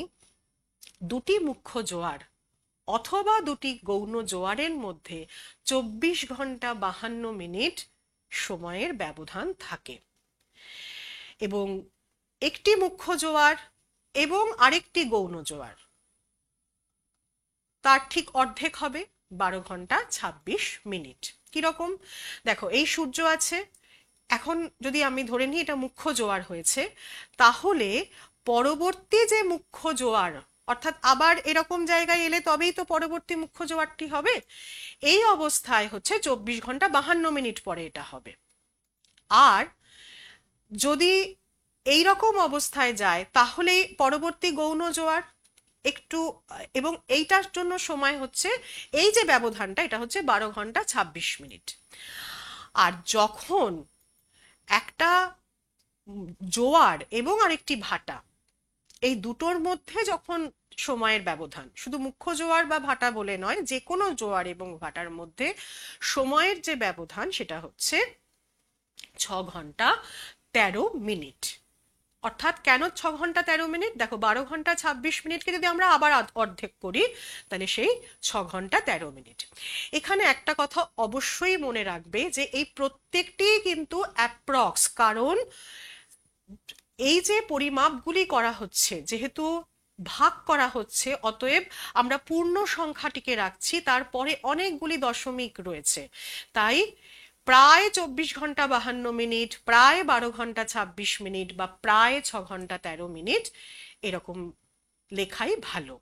দুটি মুখ্য জোয়ার অথবা দুটি গৌণ জোয়ারের মধ্যে 24 ঘন্টা 52 মিনিট সময়ের ব্যবধান থাকে। এবং একটি মুখ্য জোয়ার এবং আরেকটি গৌণ জোয়ার তার ঠিক অর্ধেক হবে, 12 ঘন্টা 26 মিনিট। কিরকম? দেখো, এই সূর্য আছে, এখন যদি আমি ধরে নিই এটা মুখ্য জোয়ার হয়েছে, তাহলে পরবর্তী যে মুখ্য জোয়ার, অর্থাৎ আবার এরকম জায়গায় এলে তবেই তো পরবর্তী মুখ্য জোয়ারটি হবে, এই অবস্থায় হচ্ছে 24 ঘন্টা 52 মিনিট পরে এটা হবে। আর যদি এই রকম অবস্থায় যায় তাহলে পরবর্তী গৌণ জোয়ার একটু, এবং এইটার জন্য সময় হচ্ছে, এই যে ব্যবধানটা এটা হচ্ছে 12 ঘন্টা 26 মিনিট। আর যখন একটা জোয়ার এবং আরেকটি ভাটা, এই দুটোর মধ্যে যখন সময়ের ব্যবধান, শুধু মুখ্য জোয়ার বা ভাটা বলে নয়, যে কোনো জোয়ার এবং ভাটার মধ্যে সময়ের যে ব্যবধান সেটা হচ্ছে 6 ঘন্টা 13 মিনিট। অর্থাৎ কেন 6 ঘন্টা 13 মিনিট? দেখো, 12 ঘন্টা 26 মিনিটকে যদি আমরা আবার অর্ধেক করি তাহলে সেই 6 ঘন্টা 13 মিনিট। এখানে একটা কথা অবশ্যই মনে রাখবে যে এই প্রত্যেকটি কিন্তু অ্যাপ্রক্স, কারণ এই যে পরিমাপগুলি করা হচ্ছে যেহেতু ভাগ করা হচ্ছে, অতএব আমরা পূর্ণ সংখ্যাটিকে রাখছি, তারপরে অনেকগুলি দশমিক রয়েছে, তাই প্রায় 24 ঘন্টা 52 মিনিট, প্রায় 12 ঘন্টা 26 মিনিট বা প্রায় 6 ঘন্টা 13 মিনিট এরকম লেখাই ভালো।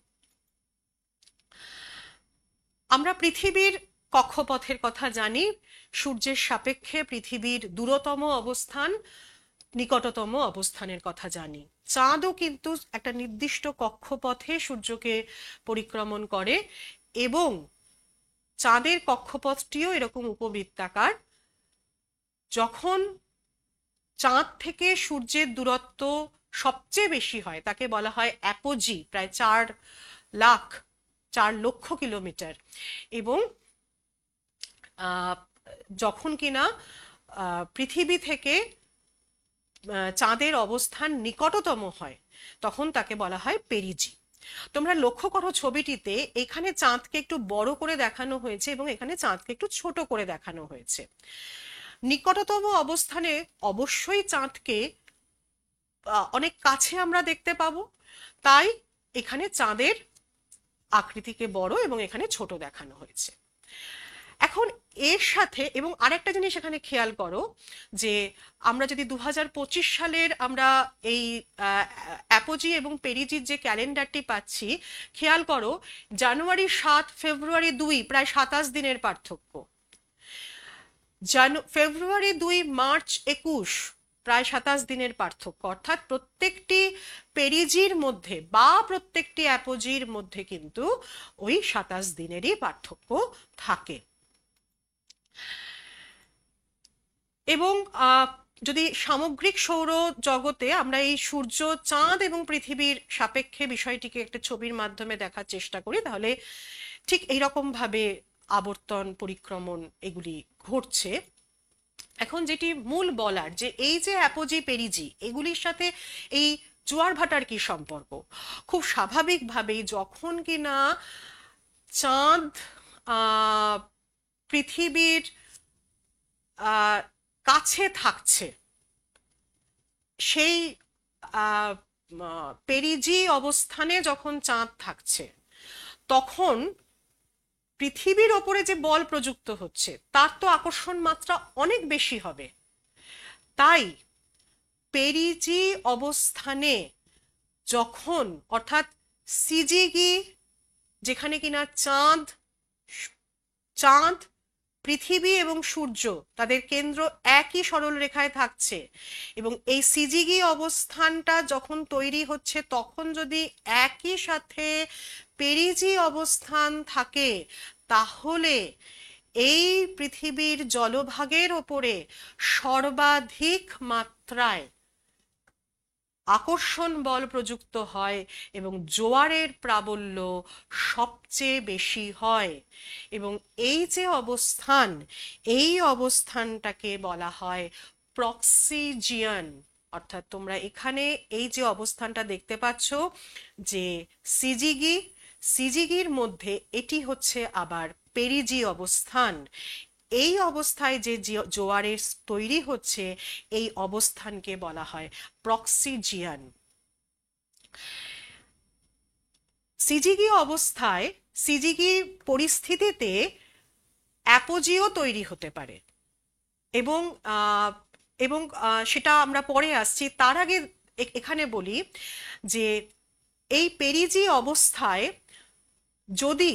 আমরা পৃথিবীর কক্ষপথের কথা জানি। সূর্যের সাপেক্ষে পৃথিবীর দূরতম অবস্থান, নিকটতম অবস্থানের কথা জানি। চাঁদও কিন্তু একটা নির্দিষ্ট কক্ষপথে সূর্যকে পরিক্রমণ করে, এবং চাঁদের কক্ষপথটিও এরকম উপবৃত্তাকার। যখন চাঁদ থেকে সূর্যের দূরত্ব সবচেয়ে বেশি হয় তাকে বলা হয় অ্যাপোজি, প্রায় 4 লক্ষ কিলোমিটার। এবং যখন কিনা পৃথিবী থেকে চাঁদের অবস্থান নিকটতম হয় তখন তাকে বলা হয় পেরিজি। তোমরা লক্ষ্য করো ছবিটিতে এখানে চাঁদকে একটু বড় করে দেখানো হয়েছে এবং এখানে চাঁদকে একটু ছোট করে দেখানো হয়েছে। নিকটতম অবস্থানে অবশ্যই চাঁদকে অনেক কাছে আমরা দেখতে পাবো, তাই এখানে চাঁদের আকৃতিকে বড় এবং এখানে ছোট দেখানো হয়েছে। এখন এর সাথে এবং আরেকটা জিনিস এখানে খেয়াল করো, যে আমরা যদি 2025 সালের আমরা এই অ্যাপোজি এবং পেরিজির যে ক্যালেন্ডারটি পাচ্ছি, খেয়াল করো জানুয়ারি 7, ফেব্রুয়ারি 2, প্রায় 27 দিনের পার্থক্য। ফেব্রুয়ারি 2, মার্চ 21, প্রায় 27 দিনের পার্থক্য। অর্থাৎ প্রত্যেকটি পেরিজির মধ্যে বা প্রত্যেকটি অ্যাপোজির মধ্যে কিন্তু ওই 27 দিনেরই পার্থক্য থাকে। এবং যদি সামগ্রিক সৌর জগতে আমরা এই সূর্য, চাঁদ এবং পৃথিবীর সাপেক্ষে বিষয়টিকে একটা ছবির মাধ্যমে দেখার চেষ্টা করি, তাহলে ঠিক এইরকম ভাবে আবর্তন, পরিক্রমণ এগুলি ঘটছে। এখন যেটি মূল বলার, যে এই যে অ্যাপোজি, পেরিজি, এগুলির সাথে এই জোয়ার ভাটার কি সম্পর্ক? খুব স্বাভাবিকভাবেই যখন কিনা চাঁদ পৃথিবীর কাছে থাকছে, সেই পেরিজি অবস্থানে যখন চাঁদ থাকছে, তখন পৃথিবীর ওপরে যে বল প্রযুক্ত হচ্ছে তার তো আকর্ষণ মাত্রা অনেক বেশি হবে। তাই পেরিজি অবস্থানে যখন, অর্থাৎ সিজিগি, যেখানে কিনা চাঁদ, পৃথিবী এবং সূর্য তাদের কেন্দ্র একই সরল রেখায় থাকছে, এবং এই সিজিগি অবস্থানটা যখন তৈরি হচ্ছে, তখন যদি একই সাথে পেরিজি অবস্থান থাকে, তাহলে এই পৃথিবীর জলভাগের ওপরে সর্বাধিক মাত্রায় আকর্ষণ বল প্রযুক্ত হয় এবং জোয়ারের প্রাবল্য সবচেয়ে বেশি হয়। এবং এই যে অবস্থান, এই অবস্থানটাকে বলা হয় প্রক্সিজিয়ান। অর্থাৎ তোমরা এখানে এই যে অবস্থানটা দেখতে পাচ্ছ, যে সিজিগির মধ্যে এটি হচ্ছে আবার পেরিজি অবস্থান। এই অবস্থায় যে জোয়ারের তৈরি হচ্ছে, এই অবস্থানকে বলা হয় প্রক্সিজিয়ান। সিজিগি অবস্থায়, সিজিগি পরিস্থিতিতে অ্যাপোজিও তৈরি হতে পারে, এবং এবং সেটা আমরা পরে আসছি। তার আগে এখানে বলি যে এই পেরিজি অবস্থায় যদি,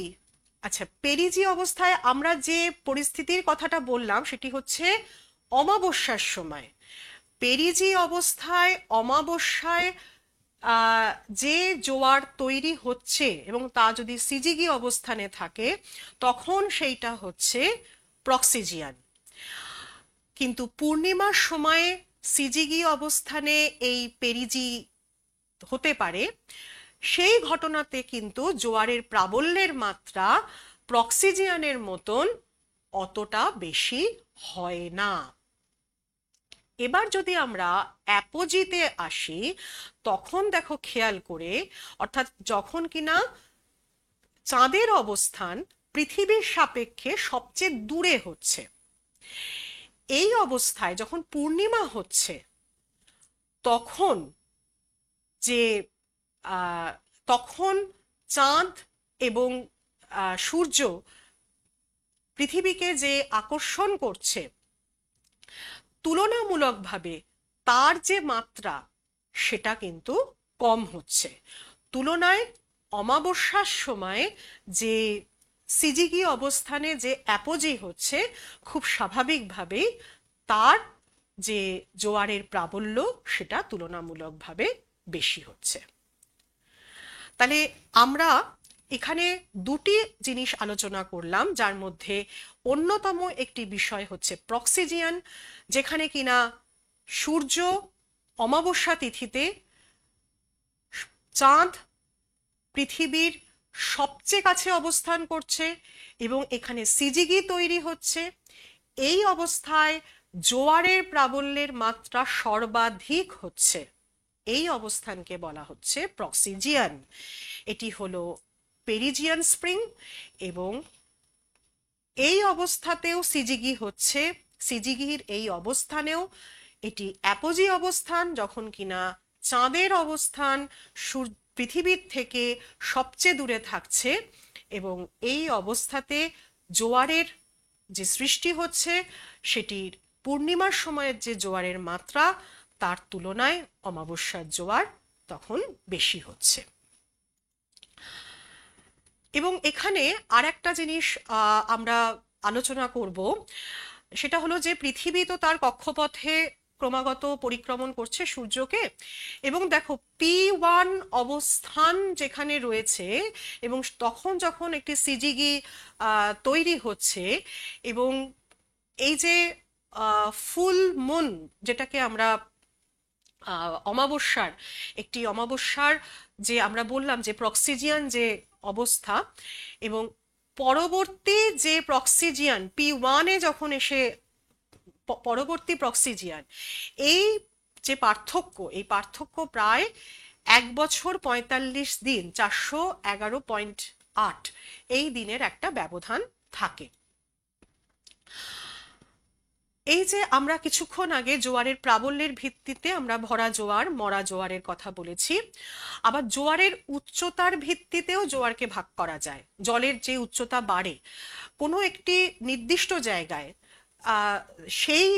আচ্ছা, পেরিজি অবস্থায় আমরা যে পরিস্থিতির কথাটা বললাম সেটি হচ্ছে অমাবস্যার সময়। পেরিজি অবস্থায় অমাবস্যায় যে জোয়ার তৈরি হচ্ছে এবং তা যদি সিজিগি অবস্থানে থাকে, তখন সেইটা হচ্ছে প্রক্সিজিয়ান। কিন্তু পূর্ণিমার সময়ে সিজিগি অবস্থানে এই পেরিজি হতে পারে, সেই ঘটনাতে কিন্তু জোয়ারের প্রাবল্যের মাত্রা প্রক্সিজিয়ানের মতন অতটা বেশি হয় না। এবার যদি আমরা অ্যাপোজিতে আসি, তখন দেখো খেয়াল করে, অর্থাৎ যখন কিনা চাঁদের অবস্থান পৃথিবীর সাপেক্ষে সবচেয়ে দূরে হচ্ছে, এই অবস্থায় যখন পূর্ণিমা হচ্ছে, তখন যে তখন চাঁদ এবং সূর্য পৃথিবীকে যে আকর্ষণ করছে, তুলনামূলকভাবে তার যে মাত্রা সেটা কিন্তু কম হচ্ছে। তুলনায় অমাবস্যার সময় যে সিজিগি অবস্থানে যে অ্যাপোজি হচ্ছে, খুব স্বাভাবিকভাবেই তার যে জোয়ারের প্রাবল্য সেটা তুলনামূলকভাবে বেশি হচ্ছে। তাহলে আমরা এখানে দুটি জিনিস আলোচনা করলাম, যার মধ্যে অন্যতম একটি বিষয় হচ্ছে প্রক্সিজিয়ান, যেখানে কিনা সূর্য অমাবস্যা তিথিতে চাঁদ পৃথিবীর সবচেয়ে কাছে অবস্থান করছে এবং এখানে সিজিগি তৈরি হচ্ছে। এই অবস্থায় জোয়ারের প্রাবল্যের মাত্রা সর্বাধিক হচ্ছে। এই অবস্থানকে বলা হচ্ছে প্রক্সিজিয়ান। এটি হলো পেরিজিয়ান স্প্রিং এবং এই অবস্থাতেও সিজিগি হচ্ছে। সিজিগির এই অবস্থানেও এটি অ্যাপোজি অবস্থান, যখন কিনা চাঁদের অবস্থান পৃথিবীর থেকে সবচেয়ে দূরে থাকছে এবং এই অবস্থাতে জোয়ারের যে সৃষ্টি হচ্ছে সেটির পূর্ণিমার সময়ের যে জোয়ারের মাত্রা তার তুলনায় অমাবস্যার জোয়ার তখন বেশি হচ্ছে। এবং এখানে আর একটা জিনিস আমরা আলোচনা করব, সেটা হলো যে পৃথিবী তো তার কক্ষপথে ক্রমাগত পরিক্রমণ করছে সূর্যকে, এবং দেখো P1 অবস্থান যেখানে রয়েছে এবং তখন যখন একটি সিজিগি তৈরি হচ্ছে এবং এই যে ফুল মুন, যেটাকে আমরা অমাবস্যার যে আমরা বললাম যে প্রক্সিজিয়ান যে অবস্থা, এবং পরবর্তী যে প্রক্সিজিয়ান P1-এ যখন এসে পরবর্তী প্রক্সিজিয়ান, এই যে পার্থক্য প্রায় 1 বছর 45 দিন, 411.8 এই দিনের একটা ব্যবধান থাকে। এই যে আমরা কিছুক্ষণ আগে জোয়ারের প্রাবল্যের ভিত্তিতে আমরা ভরা জোয়ার, মরা জোয়ারের কথা বলেছি, আবার জোয়ারের উচ্চতার ভিত্তিতেও জোয়ারকে ভাগ করা যায়। জলের যে উচ্চতা বাড়ে কোনো একটি নির্দিষ্ট জায়গায়, সেই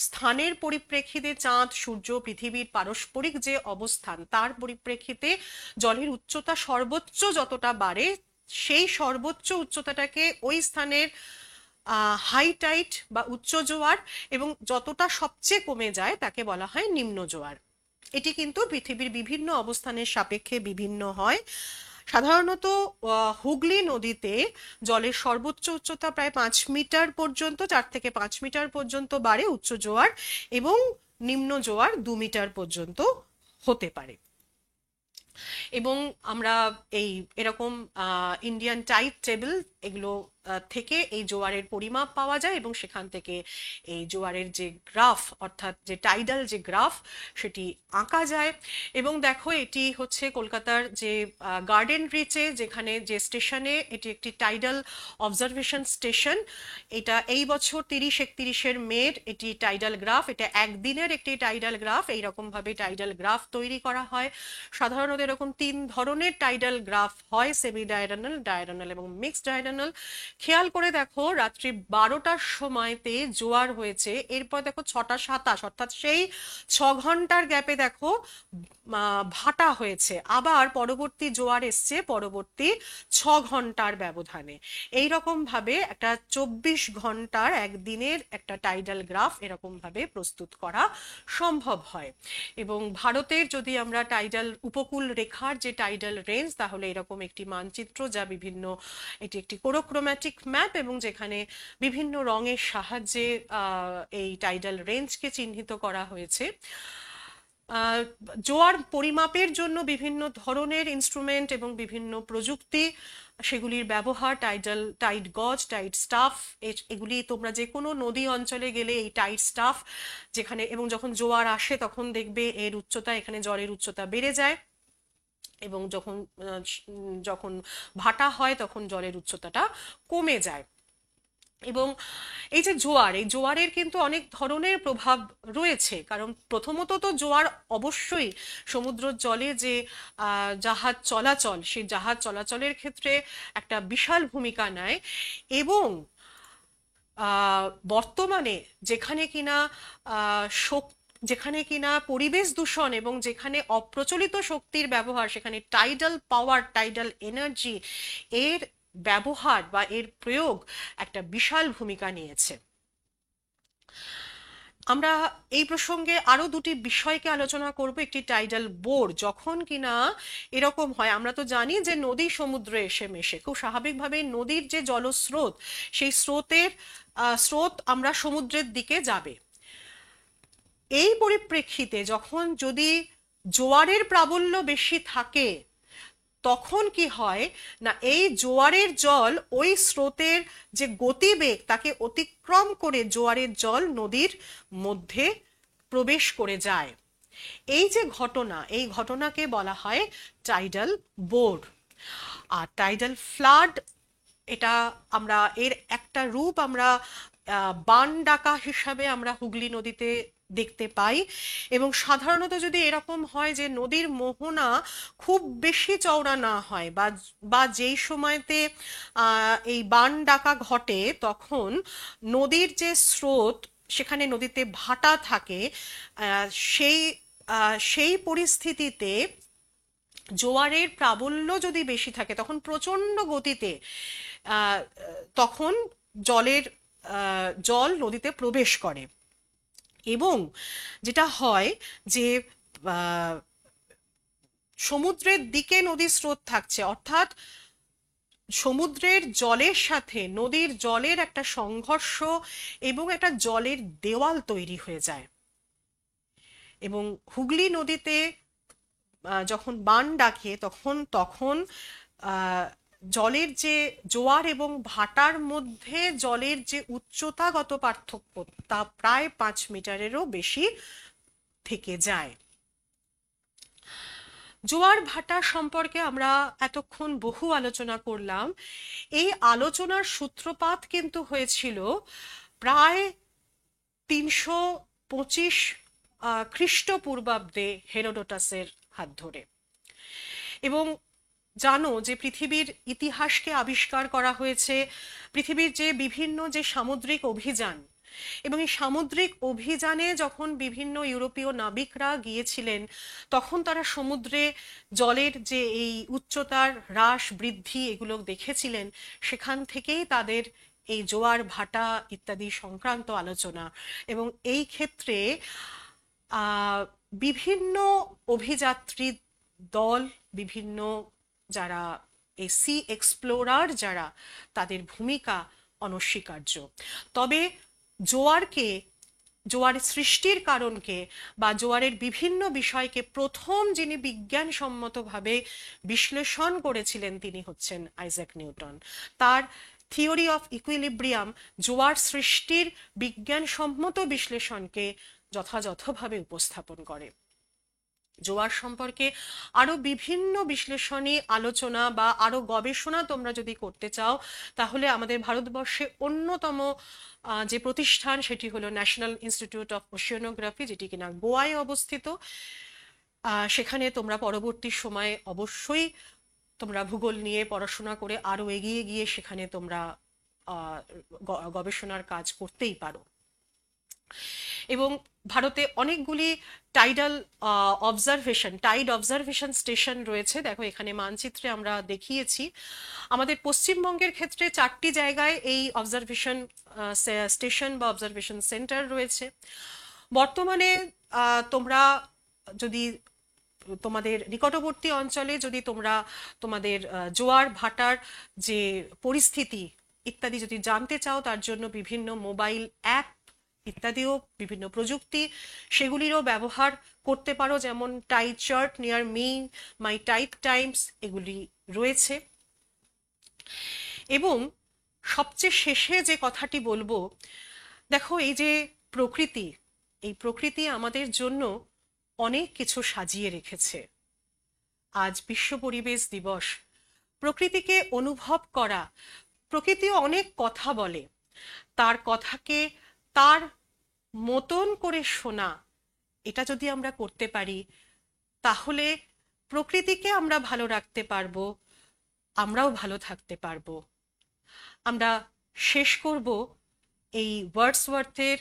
স্থানের পরিপ্রেক্ষিতে চাঁদ, সূর্য, পৃথিবীর পারস্পরিক যে অবস্থান তার পরিপ্রেক্ষিতে জলের উচ্চতা সর্বোচ্চ যতটা বাড়ে, সেই সর্বোচ্চ উচ্চতাটাকে ওই স্থানের হাই টাইড বা উচ্চ জোয়ার, এবং যতটা সবচেয়ে কমে যায় তাকে বলা হয় নিম্ন জোয়ার। এটি কিন্তু পৃথিবীর বিভিন্ন অবস্থানের সাপেক্ষে বিভিন্ন হয়। সাধারণত হুগলি নদীতে জলের সর্বোচ্চ উচ্চতা প্রায় 5 মিটার পর্যন্ত, 4 থেকে 5 মিটার পর্যন্ত বাড়ে উচ্চ জোয়ার, এবং নিম্ন জোয়ার 2 মিটার পর্যন্ত হতে পারে। এবং আমরা এরকম ইন্ডিয়ান টাইড টেবিল এগুলো থেকে এই জোয়ারের পরিমাপ পাওয়া যায় এবং সেখান থেকে এই জোয়ারের যে গ্রাফ, অর্থাৎ যে টাইডাল যে গ্রাফ, সেটি আঁকা যায়। এবং দেখো এটি হচ্ছে কলকাতার যে গার্ডেন রিচে, যেখানে যে স্টেশনে এটি একটি টাইডাল অবজারভেশন স্টেশন। এটা এই বছর 30-31 মের এটি টাইডাল গ্রাফ, এটা একদিনের একটি টাইডাল গ্রাফ। এইরকম ভাবে টাইডাল গ্রাফ তৈরি করা হয়। সাধারণত এরকম 3 ধরনের টাইডাল গ্রাফ হয়, সেমি ডায়াগোনাল, ডায়াগোনাল এবং মিক্সড ডায়াগোনাল। খেয়াল করে দেখো রাত্রি 12টার সময়তে জোয়ার হয়েছে, এরপর দেখো 6:27, অর্থাৎ সেই 6 ঘন্টার গ্যাপে দেখো ভাটা হয়েছে, আবার পরবর্তী জোয়ার এসছে পরবর্তী 6 ঘন্টার ব্যবধানে। এইরকম ভাবে একটা 24 ঘন্টার একদিনের একটা টাইডাল গ্রাফ এরকম ভাবে প্রস্তুত করা সম্ভব হয়। এবং ভারতের যদি আমরা টাইডাল উপকূল রেখার যে টাইডাল রেঞ্জ, তাহলে এরকম একটি মানচিত্র, যা এটি একটি কোরোক্রোম্যাটিক ম্যাপ এবং যেখানে বিভিন্ন রঙের সাহায্যে এই টাইডাল রেঞ্জকে চিহ্নিত করা হয়েছে। জোয়ার পরিমাপের জন্য বিভিন্ন ধরনের ইনস্ট্রুমেন্ট এবং বিভিন্ন প্রযুক্তি, সেগুলির ব্যবহার, টাইড গজ, টাইড স্টাফ, এগুলি তোমরা যে কোনো নদী অঞ্চলে গেলে এই টাইড স্টাফ যেখানে, এবং যখন জোয়ার আসে তখন দেখবে এর উচ্চতা, এখানে জলের উচ্চতা বেড়ে যায়, এবং যখন ভাটা হয় তখন জলের উচ্চতাটা কমে যায়। এবং এই যে এই জোয়ারের কিন্তু অনেক ধরনের প্রভাব রয়েছে, কারণ প্রথমত তো জোয়ার অবশ্যই সমুদ্র জলে যে জাহাজ চলাচল, সেই জাহাজ চলাচলের ক্ষেত্রে একটা বিশাল ভূমিকা নেয়। এবং বর্তমানে যেখানে কিনা যেখানে কিনা পরিবেশ দূষণ এবং যেখানে অপ্রচলিত শক্তির ব্যবহার, সেখানে টাইডাল পাওয়ার, টাইডাল এনার্জি এর ব্যবহার বা এর প্রয়োগ একটা বিশাল ভূমিকা নিয়েছে। আমরা এই প্রসঙ্গে আরো দুটি বিষয়কে আলোচনা করব। একটি টাইডাল বোর, যখন কিনা এরকম হয়, আমরা তো জানি যে নদী সমুদ্রে এসে মেশে, খুব স্বাভাবিকভাবে নদীর যে জলস্রোত, সেই স্রোত আমরা সমুদ্রের দিকে যাবে। এই পরিপ্রেক্ষিতে যখন যদি জোয়ারের প্রাবল্য বেশি থাকে, তখন কি হয় না, এই জোয়ারের জল ওই স্রোতের যে গতিবেগ তাকে অতিক্রম করে জোয়ারের জল নদীর মধ্যে প্রবেশ করে যায়। এই যে ঘটনা, এই ঘটনাকে বলা হয় টাইডাল বোর। আর টাইডাল ফ্লাড, এটা আমরা এর একটা রূপ আমরা বান ডাকা হিসাবে আমরা হুগলি নদীতে দেখতে পাই। এবং সাধারণত যদি এরকম হয় যে নদীর মোহনা খুব বেশি চওড়া না হয়, বা যেই সময়তে এই বান ডাকা ঘটে, তখন নদীর যে স্রোত, সেখানে নদীতে ভাটা থাকে, সেই সেই পরিস্থিতিতে জোয়ারের প্রাবল্য যদি বেশি থাকে, তখন প্রচণ্ড গতিতে তখন জল নদীতে প্রবেশ করে। এবং যেটা হয় যে সমুদ্রের দিকে নদীর স্রোত থাকছে, অর্থাৎ সমুদ্রের জলের সাথে নদীর জলের একটা সংঘর্ষ এবং একটা জলের দেওয়াল তৈরি হয়ে যায়। এবং হুগলি নদীতে যখন বান ডাকে, তখন তখন জলের যে জোয়ার এবং ভাটার মধ্যে জলের যে উচ্চতাগত পার্থক্য, তা প্রায় 5 মিটারেরও বেশি থেকে যায়। জোয়ার ভাটা সম্পর্কে আমরা এতক্ষণ বহু আলোচনা করলাম। এই আলোচনার সূত্রপাত কিন্তু হয়েছিল প্রায় 325 খ্রিস্টপূর্বাব্দে হেরোডোটাসের হাত ধরে। এবং জানো যে পৃথিবীর ইতিহাসকে আবিষ্কার করা হয়েছে, পৃথিবীর যে বিভিন্ন যে সামুদ্রিক অভিযান, এবং এই সামুদ্রিক অভিযানে যখন বিভিন্ন ইউরোপীয় নাবিকরা গিয়েছিলেন, তখন তারা সমুদ্রে জলের যে এই উচ্চতার হ্রাস বৃদ্ধি এগুলো দেখেছিলেন। সেখান থেকেই তাদের এই জোয়ার ভাটা ইত্যাদি সংক্রান্ত আলোচনা। এবং এই ক্ষেত্রে বিভিন্ন অভিযাত্রী দল, বিভিন্ন যারা এই সি এক্সপ্লোরার যারা, তাদের ভূমিকা অনস্বীকার্য। তবে জোয়ার সৃষ্টির কারণকে বা জোয়ারের বিভিন্ন বিষয়কে প্রথম যিনি বিজ্ঞানসম্মতভাবে বিশ্লেষণ করেছিলেন, তিনি হচ্ছেন আইজ্যাক নিউটন। তার থিওরি অফ ইকুইলিব্রিয়াম জোয়ার সৃষ্টির বিজ্ঞানসম্মত বিশ্লেষণকে যথাযথভাবে উপস্থাপন করে। জোয়ার সম্পর্কে আরো বিভিন্ন বিশ্লেষণী আলোচনা বা আরো গবেষণা তোমরা যদি করতে চাও, তাহলে আমাদের ভারতবর্ষে অন্যতম যে প্রতিষ্ঠান, সেটি হলো ন্যাশনাল ইনস্টিটিউট অফ ওশিয়ানোগ্রাফি, যেটি কিনা গোয়ায় অবস্থিত। সেখানে তোমরা পরবর্তী সময়ে অবশ্যই তোমরা ভূগোল নিয়ে পড়াশোনা করে আরো এগিয়ে গিয়ে সেখানে তোমরা গবেষণার কাজ করতেই পারো। এবং ভারতে অনেকগুলি টাইড অবজারভেশন স্টেশন রয়েছে। দেখো এখানে মানচিত্রে আমরা দেখিয়েছি। আমাদের পশ্চিমবঙ্গের ক্ষেত্রে 4টি জায়গায় এই অবজারভেশন স্টেশন বা অবজারভেশন সেন্টার রয়েছে। বর্তমানে তোমরা যদি তোমাদের নিকটবর্তী অঞ্চলে যদি তোমরা তোমাদের জোয়ার ভাটার যে পরিস্থিতি ইত্যাদি যদি জানতে চাও, তার জন্য বিভিন্ন মোবাইল অ্যাপ ইত্যাদিও, বিভিন্ন প্রযুক্তি, সেগুলিরও ব্যবহার করতে পারো। যেমন টাইড চার্ট নিয়ার মি, মাই টাইড টাইমস, এগুলি রয়েছে। এবং সবচেয়ে শেষে যে কথাটি বলবো, দেখো এই যে প্রকৃতি, এই প্রকৃতি আমাদের জন্য অনেক কিছু সাজিয়ে রেখেছে। আজ বিশ্ব পরিবেশ দিবস। প্রকৃতিকে অনুভব করা, প্রকৃতিও অনেক কথা বলে, তার কথাকে তার মতন করে শোনা, এটা যদি আমরা করতে পারি, তাহলে প্রকৃতিকে আমরা ভালো রাখতে পারবো, আমরাও ভালো থাকতে পারবো। আমরা শেষ করব এই ওয়ার্ডসওয়ার্থের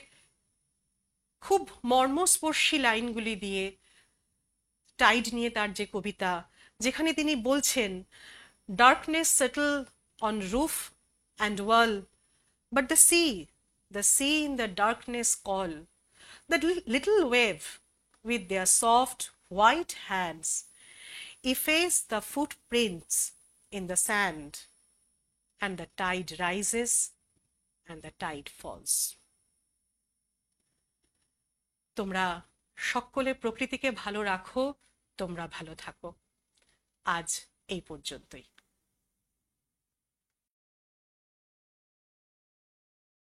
খুব মর্মস্পর্শী লাইনগুলি দিয়ে, টাইড নিয়ে তার যে কবিতা, যেখানে তিনি বলছেন, darkness settle on roof and wall, but the sea in the darkness call, the little wave with their soft white hands efface the footprints in the sand, and the tide rises and the tide falls. তোমরা সকলে প্রকৃতিকে ভালো রাখো, তোমরা ভালো থাকো। আজ এই পর্যন্তই।